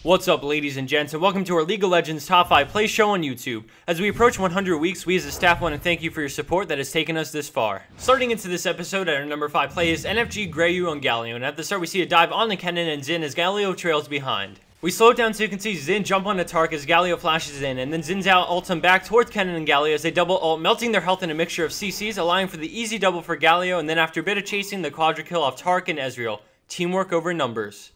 What's up, ladies and gents, and welcome to our League of Legends Top 5 Play Show on YouTube. As we approach 100 weeks, we as a staff want to thank you for your support that has taken us this far. Starting into this episode, at our number 5 play is NFG Greyu on Galio, and at the start we see a dive on the Kennen and Xin as Galio trails behind. We slow it down so you can see Xin jump on the Tark as Galio flashes in, and then Xin's out ults him back towards Kennen and Galio as they double ult, melting their health in a mixture of CCs, allowing for the easy double for Galio, and then after a bit of chasing, the quadra kill off Tark and Ezreal. Teamwork over numbers.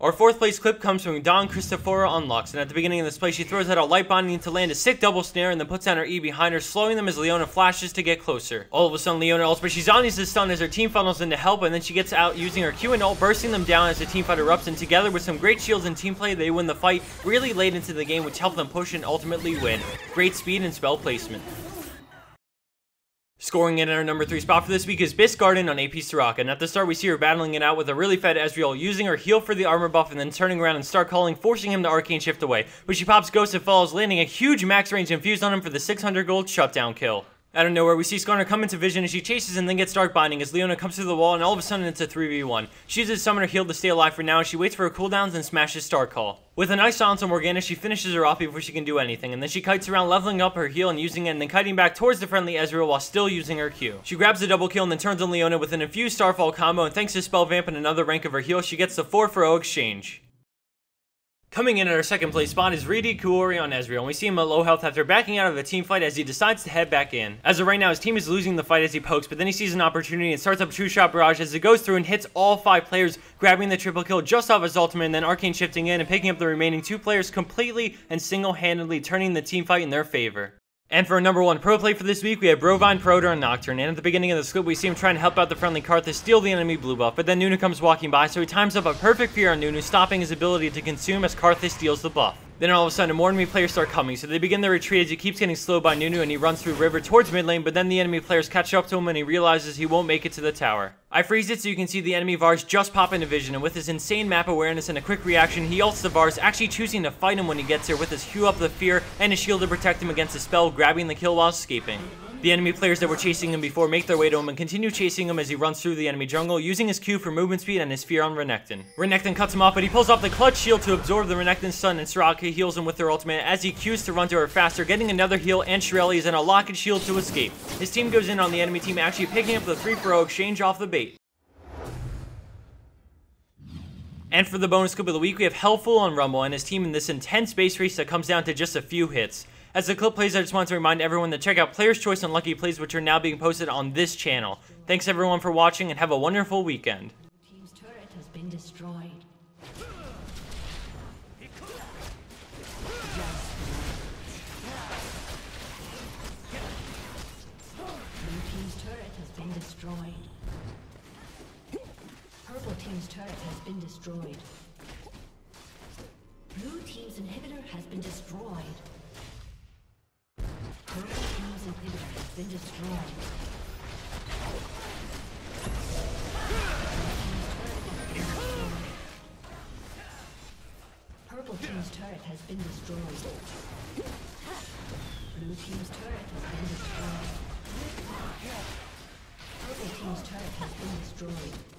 Our 4th place clip comes from Don Christoforo on Lux, and at the beginning of this play, she throws out a light binding to land a sick double snare and then puts down her E behind her, slowing them as Leona flashes to get closer. All of a sudden, Leona ults, but she's on the stun as her team funnels in to help, and then she gets out using her Q and ult, bursting them down as the team fight erupts, and together with some great shields and team play, they win the fight really late into the game, which helped them push and ultimately win. Great speed and spell placement. Scoring in at our number 3 spot for this week is bisgaarden on AP Soraka, and at the start we see her battling it out with a really fed Ezreal, using her heal for the armor buff and then turning around and start calling, forcing him to arcane shift away, but she pops Ghost and falls, landing a huge max range infused on him for the 600 gold shutdown kill. Out of nowhere, we see Skarner come into vision as she chases and then gets dark binding as Leona comes through the wall, and all of a sudden it's a 3v1. She uses Summoner Heal to stay alive for now, and she waits for her cooldowns and smashes Star Call. With a nice silence on Morgana, she finishes her off before she can do anything, and then she kites around, leveling up her heal and using it, and then kiting back towards the friendly Ezreal while still using her Q. She grabs the double kill and then turns on Leona with an infused Starfall combo, and thanks to Spell Vamp and another rank of her heal, she gets the 4-for-0 exchange. Coming in at our 2nd place spot is Re Di Cuori on Ezreal, and we see him at low health after backing out of the team fight as he decides to head back in. As of right now, his team is losing the fight as he pokes, but then he sees an opportunity and starts up True Shot Barrage as it goes through and hits all 5 players, grabbing the triple kill just off his ultimate and then arcane shifting in and picking up the remaining 2 players completely and single-handedly, turning the team fight in their favor. And for our number 1 pro play for this week, we have BovineProdder on Nocturne, and at the beginning of the clip we see him trying to help out the friendly Karth to steal the enemy blue buff, but then Nunu comes walking by, so he times up a perfect fear on Nunu, stopping his ability to consume as Karth steals the buff. Then all of a sudden, more enemy players start coming, so they begin their retreat as he keeps getting slowed by Nunu and he runs through river towards mid lane, but then the enemy players catch up to him and he realizes he won't make it to the tower. I freeze it so you can see the enemy Vars just pop into vision, and with his insane map awareness and a quick reaction, he ults the Vars, actually choosing to fight him when he gets here with his Hue Up the Fear and his shield to protect him against the spell, grabbing the kill while escaping. The enemy players that were chasing him before make their way to him and continue chasing him as he runs through the enemy jungle, using his Q for movement speed and his fear on Renekton. Renekton cuts him off, but he pulls off the clutch shield to absorb the Renekton stun, and Soraka heals him with her ultimate as he Qs to run to her faster, getting another heal, and Shirelli is in a lock and shield to escape. His team goes in on the enemy team, actually picking up the 3-for-0 exchange off the bait. And for the bonus clip of the week, we have Hellfool on Rumble and his team in this intense base race that comes down to just a few hits. As the clip plays, I just want to remind everyone to check out Player's Choice and Lucky Plays, which are now being posted on this channel. Thanks everyone for watching, and have a wonderful weekend. Team's turret has been destroyed. Blue team's turret has been destroyed. Purple team's turret has been destroyed. Blue team's inhibitor has been destroyed. Purple team's inhibitor has been destroyed. Purple team's turret has been destroyed. Blue team's turret has been destroyed. Purple team's turret has been destroyed.